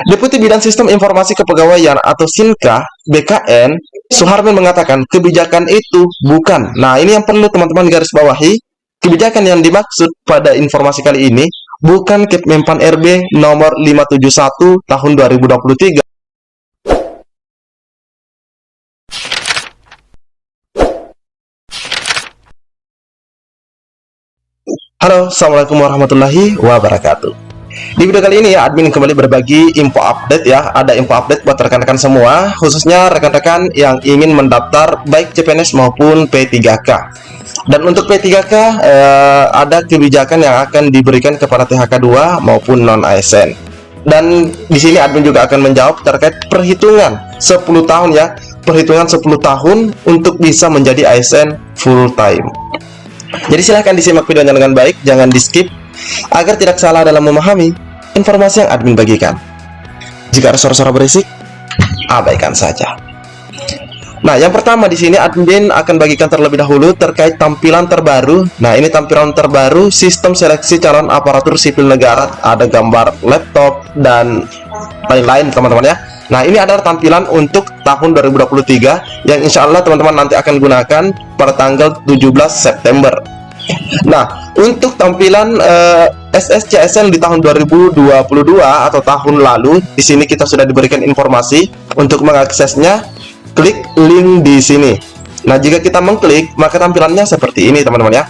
Deputi Bidang Sistem Informasi Kepegawaian atau SINKA BKN Suharman mengatakan kebijakan itu bukan. Nah, ini yang perlu teman-teman garis bawahi. Kebijakan yang dimaksud pada informasi kali ini bukan Kepmenpan RB nomor 571 tahun 2023. Halo, Assalamualaikum warahmatullahi wabarakatuh. Di video kali ini admin kembali berbagi info update ya. Ada info update buat rekan-rekan semua, khususnya rekan-rekan yang ingin mendaftar baik CPNS maupun P3K. Dan untuk P3K ada kebijakan yang akan diberikan kepada THK2 maupun non-ASN. Dan di sini admin juga akan menjawab terkait perhitungan 10 tahun ya. Perhitungan 10 tahun untuk bisa menjadi ASN full time. Jadi silahkan disimak videonya dengan baik, jangan di skip agar tidak salah dalam memahami informasi yang admin bagikan. Jika ada suara-suara berisik, abaikan saja. Nah, yang pertama di sini admin akan bagikan terlebih dahulu terkait tampilan terbaru. Nah, ini tampilan terbaru sistem seleksi calon aparatur sipil negara, ada gambar laptop dan lain-lain teman-teman ya. Nah, ini adalah tampilan untuk tahun 2023 yang insya Allah teman-teman nanti akan gunakan pada tanggal 17 September. Nah, untuk tampilan SSCSN di tahun 2022 atau tahun lalu, di sini kita sudah diberikan informasi untuk mengaksesnya. Klik link di sini. Nah, jika kita mengklik, maka tampilannya seperti ini, teman-teman ya.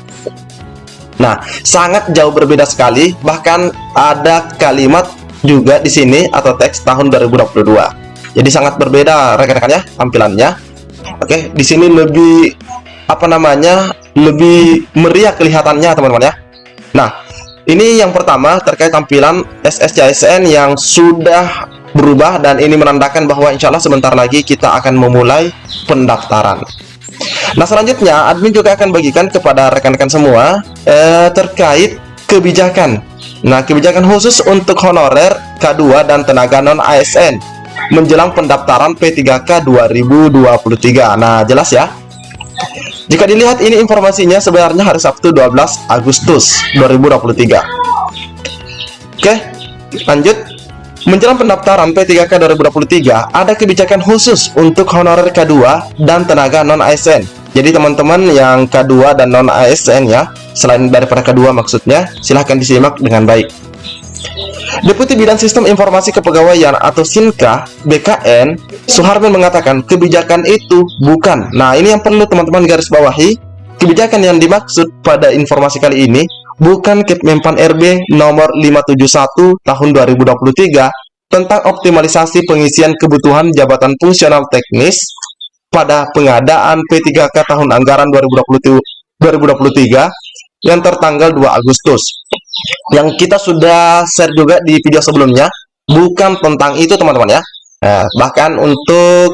Nah, sangat jauh berbeda sekali, bahkan ada kalimat juga di sini atau teks tahun 2022. Jadi sangat berbeda rekan-rekan ya tampilannya. Oke, di sini lebih lebih meriah kelihatannya teman-teman ya. Nah, ini yang pertama terkait tampilan SSCSN yang sudah berubah dan ini menandakan bahwa insya Allah sebentar lagi kita akan memulai pendaftaran. Nah, selanjutnya admin juga akan bagikan kepada rekan-rekan semua terkait kebijakan. Nah, kebijakan khusus untuk honorer K2 dan tenaga non-ASN menjelang pendaftaran P3K 2023. Nah, jelas ya. Jika dilihat ini informasinya sebenarnya hari Sabtu 12 Agustus 2023. Oke, lanjut. Menjelang pendaftaran P3K 2023, ada kebijakan khusus untuk honorer K2 dan tenaga non-ASN. Jadi teman-teman yang K2 dan non-ASN ya, selain daripada K2 maksudnya, silahkan disimak dengan baik. Deputi Bidang Sistem Informasi Kepegawaian atau SINKA BKN Suharman mengatakan kebijakan itu bukan. Nah, ini yang perlu teman-teman garis bawahi. Kebijakan yang dimaksud pada informasi kali ini bukan Kepmenpan RB nomor 571 tahun 2023 tentang optimalisasi pengisian kebutuhan jabatan fungsional teknis pada pengadaan P3K tahun anggaran 2023 yang tertanggal 2 Agustus. Yang kita sudah share juga di video sebelumnya, bukan tentang itu teman-teman ya. Nah, bahkan untuk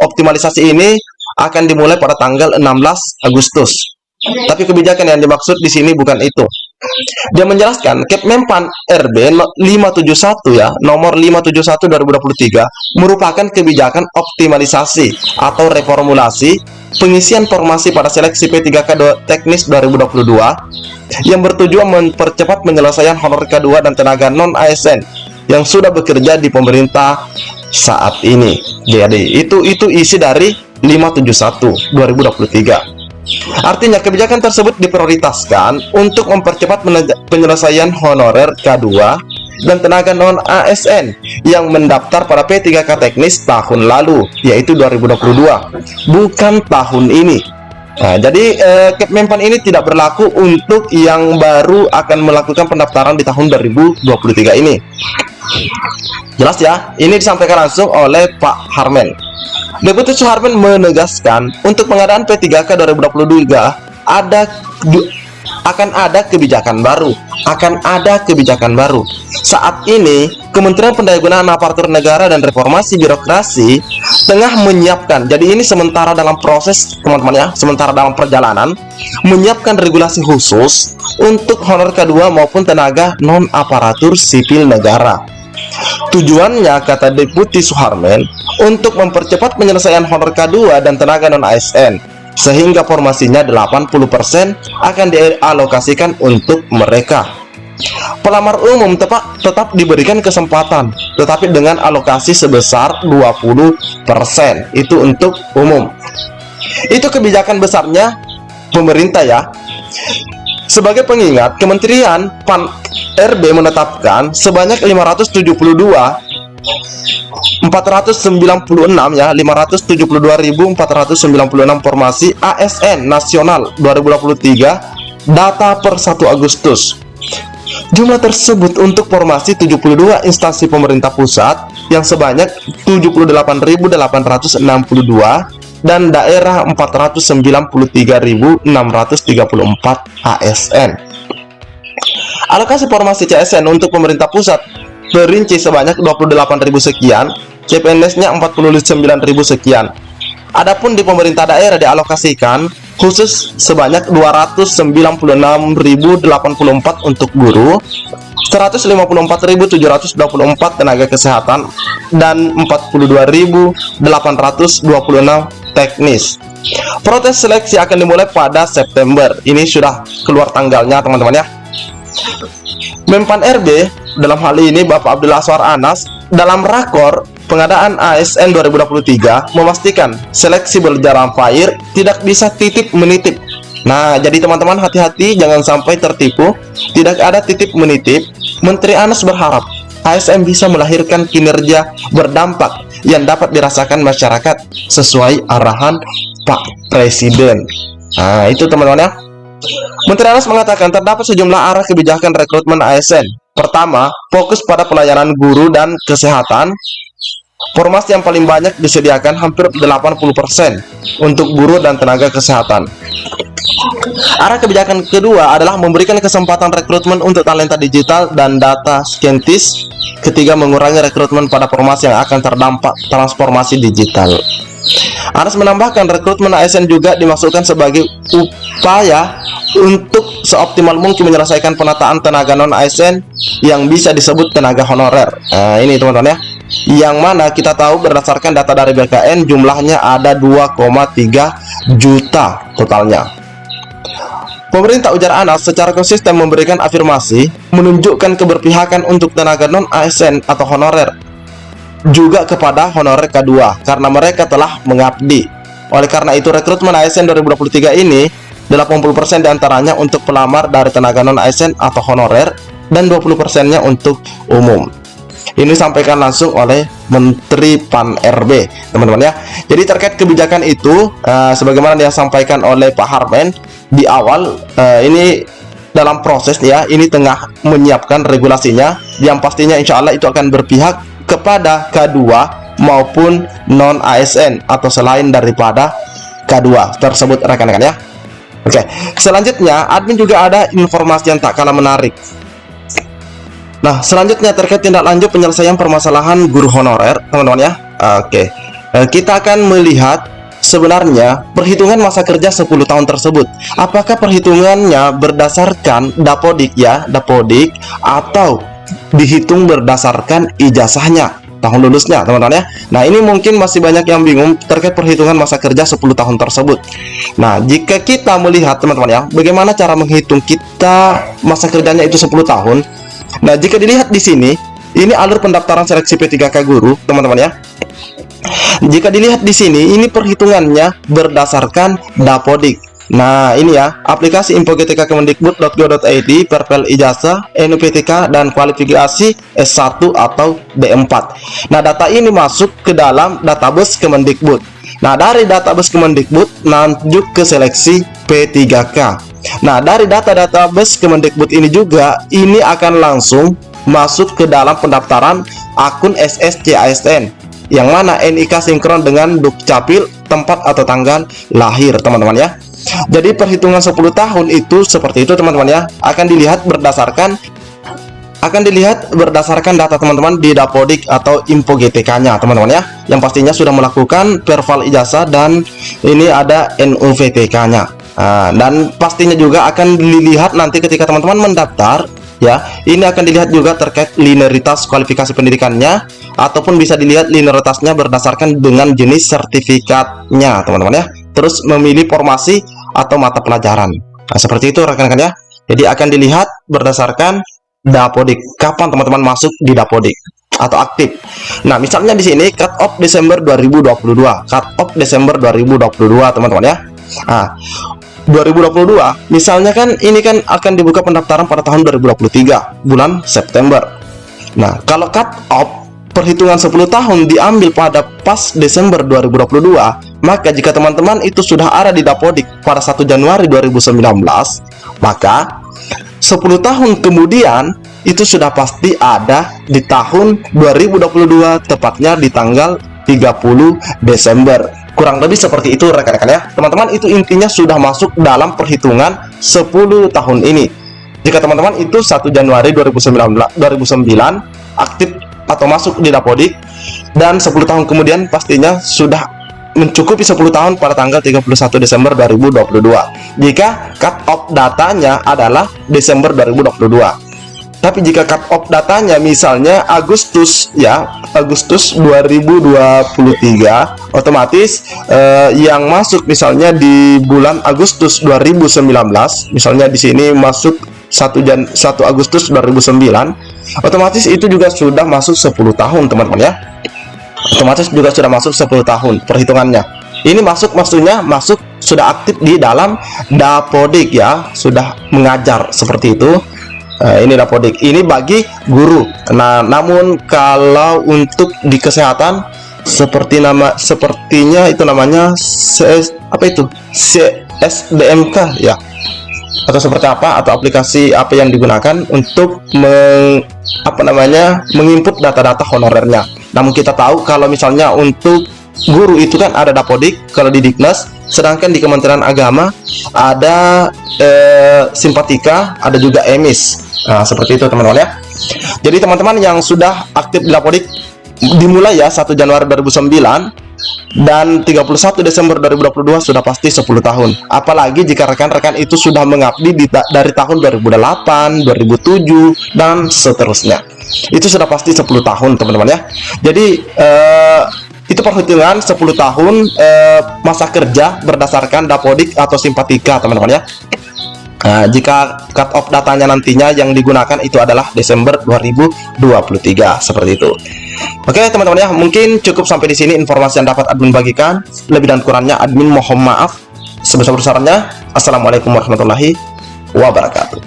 optimalisasi ini akan dimulai pada tanggal 16 Agustus. Tapi kebijakan yang dimaksud di sini bukan itu. Dia menjelaskan Kepmenpan RB 571 ya, nomor 571 2023 merupakan kebijakan optimalisasi atau reformulasi pengisian formasi pada seleksi P3K teknis 2022 yang bertujuan mempercepat penyelesaian honor K2 dan tenaga non-ASN yang sudah bekerja di pemerintah saat ini. Jadi itu isi dari 571 2023. Artinya kebijakan tersebut diprioritaskan untuk mempercepat penyelesaian honorer K2 dan tenaga non-ASN yang mendaftar pada P3K teknis tahun lalu, yaitu 2022, bukan tahun ini. Nah, jadi Kepmenpan ini tidak berlaku untuk yang baru akan melakukan pendaftaran di tahun 2023 ini. Jelas ya, ini disampaikan langsung oleh Pak Harmen. Deputi Suharman menegaskan untuk pengadaan P3K 2023 akan ada kebijakan baru. Saat ini Kementerian Pendayagunaan Aparatur Negara dan Reformasi Birokrasi tengah menyiapkan. Jadi ini sementara dalam proses teman-teman ya, sementara dalam perjalanan menyiapkan regulasi khusus untuk honor K2 maupun tenaga non aparatur sipil negara. Tujuannya, kata Deputi Suharman, untuk mempercepat penyelesaian honor K2 dan tenaga non-ASN, sehingga formasinya 80% akan dialokasikan untuk mereka. Pelamar umum tetap diberikan kesempatan, tetapi dengan alokasi sebesar 20%. Itu untuk umum. Itu kebijakan besarnya pemerintah ya. Sebagai pengingat, Kementerian PAN-RB menetapkan sebanyak 572.496 ya, 572.496 formasi ASN nasional 2023 data per 1 Agustus. Jumlah tersebut untuk formasi 72 instansi pemerintah pusat yang sebanyak 78.862 dan daerah 493.634 ASN. Alokasi formasi CSN untuk pemerintah pusat perinci sebanyak 28.000 sekian, CPNS-nya 49.000 sekian. Adapun di pemerintah daerah dialokasikan khusus sebanyak 296.084 untuk guru, 154.724 tenaga kesehatan, dan 42.826 teknis. Proses seleksi akan dimulai pada September. Ini sudah keluar tanggalnya teman-teman ya. Menpan RB dalam hal ini Bapak Abdullah Azwar Anas dalam rakor pengadaan ASN 2023 memastikan seleksi berjalan fair, tidak bisa titip menitip. Nah, jadi teman-teman hati-hati jangan sampai tertipu, tidak ada titip menitip. Menteri Anas berharap ASN bisa melahirkan kinerja berdampak yang dapat dirasakan masyarakat sesuai arahan Pak Presiden. Nah, itu teman-teman ya. Menteri Anas mengatakan terdapat sejumlah arah kebijakan rekrutmen ASN. Pertama, fokus pada pelayanan guru dan kesehatan. Formasi yang paling banyak disediakan hampir 80% untuk guru dan tenaga kesehatan. Arah kebijakan kedua adalah memberikan kesempatan rekrutmen untuk talenta digital dan data scientist. Ketiga, mengurangi rekrutmen pada formasi yang akan terdampak transformasi digital. Anas menambahkan rekrutmen ASN juga dimaksudkan sebagai upaya untuk seoptimal mungkin menyelesaikan penataan tenaga non-ASN yang bisa disebut tenaga honorer. Nah, ini teman-teman ya, yang mana kita tahu berdasarkan data dari BKN jumlahnya ada 2,3 juta totalnya. Pemerintah, ujar Anas, secara konsisten memberikan afirmasi menunjukkan keberpihakan untuk tenaga non-ASN atau honorer, juga kepada honorer K2 karena mereka telah mengabdi. Oleh karena itu rekrutmen ASN 2023 ini 80% diantaranya untuk pelamar dari tenaga non-ASN atau honorer dan 20%-nya untuk umum. Ini disampaikan langsung oleh Menteri PAN-RB, teman-teman ya. Jadi terkait kebijakan itu, sebagaimana dia sampaikan oleh Pak Harmen di awal, ini dalam proses ya, ini tengah menyiapkan regulasinya yang pastinya insya Allah itu akan berpihak kepada K2 maupun non-ASN atau selain daripada K2 tersebut rekan-rekan ya. Oke, selanjutnya admin juga ada informasi yang tak kalah menarik. Nah, selanjutnya terkait tindak lanjut penyelesaian permasalahan guru honorer, teman-teman ya. Oke, kita akan melihat sebenarnya perhitungan masa kerja 10 tahun tersebut. Apakah perhitungannya berdasarkan dapodik ya, dapodik, atau dihitung berdasarkan ijazahnya, tahun lulusnya, teman-teman ya. Nah, ini mungkin masih banyak yang bingung terkait perhitungan masa kerja 10 tahun tersebut. Nah, jika kita melihat teman-teman ya, bagaimana cara menghitung kita masa kerjanya itu 10 tahun. Nah, jika dilihat di sini, ini alur pendaftaran seleksi P3K guru, teman-teman ya. Jika dilihat di sini, ini perhitungannya berdasarkan dapodik. Nah, ini ya, aplikasi info GTK Kemendikbud.go.id, perpel ijazah, NUPTK, dan kualifikasi S1 atau D4. Nah, data ini masuk ke dalam database Kemendikbud. Nah, dari database Kemendikbud lanjut ke seleksi P3K. Nah, dari database Kemendikbud ini juga, ini akan langsung masuk ke dalam pendaftaran akun SSC ASN, yang mana NIK sinkron dengan Dukcapil, tempat atau tanggal lahir, teman-teman ya. Jadi perhitungan 10 tahun itu seperti itu, teman-teman ya. Akan dilihat berdasarkan data teman-teman di dapodik atau info GTK-nya, teman-teman ya. Yang pastinya sudah melakukan perval ijazah dan ini ada NUPTK-nya. Dan pastinya juga akan dilihat nanti ketika teman-teman mendaftar ya. Ini akan dilihat juga terkait linearitas kualifikasi pendidikannya, ataupun bisa dilihat linearitasnya berdasarkan dengan jenis sertifikatnya, teman-teman ya. Terus memilih formasi atau mata pelajaran. Nah, seperti itu rekan-rekan ya. Jadi akan dilihat berdasarkan Dapodik. Kapan teman-teman masuk di Dapodik atau aktif? Nah, misalnya di sini cut off Desember 2022. Cut off Desember 2022, teman-teman ya. Nah, 2022 misalnya kan ini kan akan dibuka pendaftaran pada tahun 2023 bulan September. Nah, kalau cut off perhitungan 10 tahun diambil pada pas Desember 2022, maka jika teman-teman itu sudah ada di Dapodik pada 1 Januari 2019, maka 10 tahun kemudian itu sudah pasti ada di tahun 2022, tepatnya di tanggal 30 Desember. Kurang lebih seperti itu rekan-rekan ya. Teman-teman, itu intinya sudah masuk dalam perhitungan 10 tahun ini. Jika teman-teman itu 1 Januari 2009 aktif atau masuk di Dapodik, dan 10 tahun kemudian pastinya sudah mencukupi 10 tahun pada tanggal 31 Desember 2022 jika cut off datanya adalah Desember 2022. Tapi jika cut off datanya misalnya Agustus ya, Agustus 2023, otomatis yang masuk misalnya di bulan Agustus 2019, misalnya di sini masuk 1 Agustus 2009, otomatis itu juga sudah masuk 10 tahun teman-teman ya. Otomatis juga sudah masuk 10 tahun perhitungannya. Ini masuk, maksudnya masuk sudah aktif di dalam Dapodik ya, sudah mengajar seperti itu. Ini Dapodik, ini bagi guru. Nah, namun kalau untuk di kesehatan sepertinya itu namanya CSDMK ya, atau seperti apa, atau aplikasi apa yang digunakan untuk menginput data-data honorernya. Namun kita tahu kalau misalnya untuk guru itu kan ada Dapodik kalau di Diknas, sedangkan di Kementerian Agama ada Simpatika, ada juga EMIS. Nah, seperti itu teman-teman ya. Jadi teman-teman yang sudah aktif di Dapodik dimulai ya 1 Januari 2009 dan 31 Desember 2022 sudah pasti 10 tahun. Apalagi jika rekan-rekan itu sudah mengabdi dari tahun 2008, 2007 dan seterusnya. Itu sudah pasti 10 tahun teman-teman ya. Jadi itu perhitungan 10 tahun masa kerja berdasarkan Dapodik atau Simpatika teman-teman ya. Nah, jika cut off datanya nantinya yang digunakan itu adalah Desember 2023 seperti itu. Oke teman-teman ya, mungkin cukup sampai di sini informasi yang dapat admin bagikan. Lebih dan kurangnya admin mohon maaf sebesar-besarnya. Assalamualaikum warahmatullahi wabarakatuh.